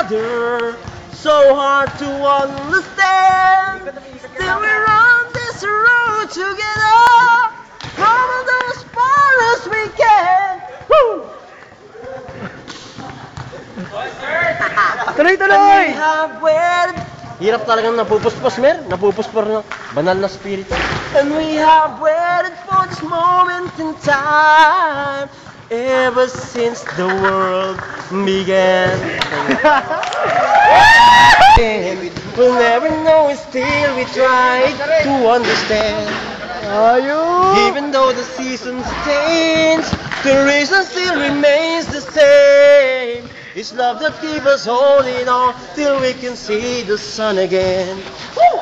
other, so hard to understand. Still we run this road together, come as far as we can. Woo! Tuloy-tuloy! Hirap talagang napupuspos, Mer. Napupuspos ng banal na spirito. And we have waited for this moment in time ever since the world began. We'll never know it, still we try to understand. Even though the seasons change, the reason still remains the same. It's love that keeps us holding on till we can see the sun again. Woo!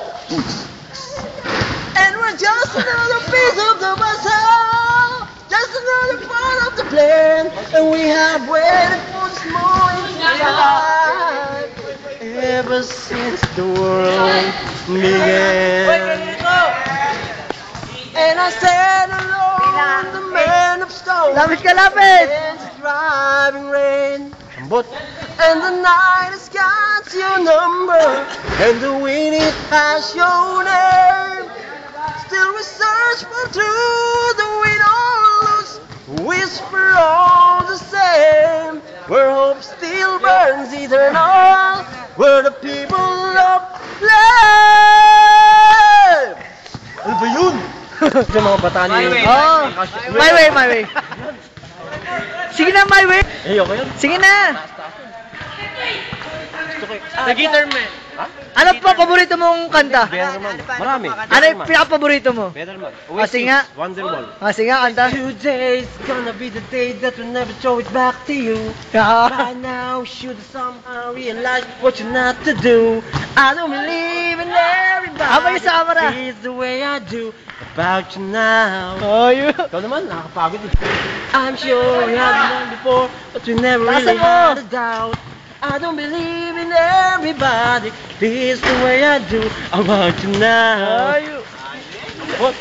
And we're just another piece of the puzzle, just another part of the plan. And we have waited for this moment in time ever since the world began. And I stand alone, the man of stone. Lapit ka, lapit! And it's driving rain. And the night has got your number, and the wind it has your name. Still we search for truth, the wind all looks, whisper all the same. Where hope still burns eternal, where the people love live. Ano ba yun? Ito mga bata niyo. My way, my way. Sige na, my way. Okay yun. Sige na. The Guitar Man. Ano pa paborito mong kanta? Betterman. Marami. Ano yung pinaka-paborito mo? Betterman. Sige nga. Wonderwall. Sige nga, kanta. Today's gonna be the day that will never throw it back to you. By now, should somehow realize what you're not to do. I don't believe in everybody. Sa camera. It's the way I do about you now. Ikaw naman, nakakapagod eh. I'm sure we have known before, but we never really had a doubt. I don't believe in everybody. This is the way I do about you now. What?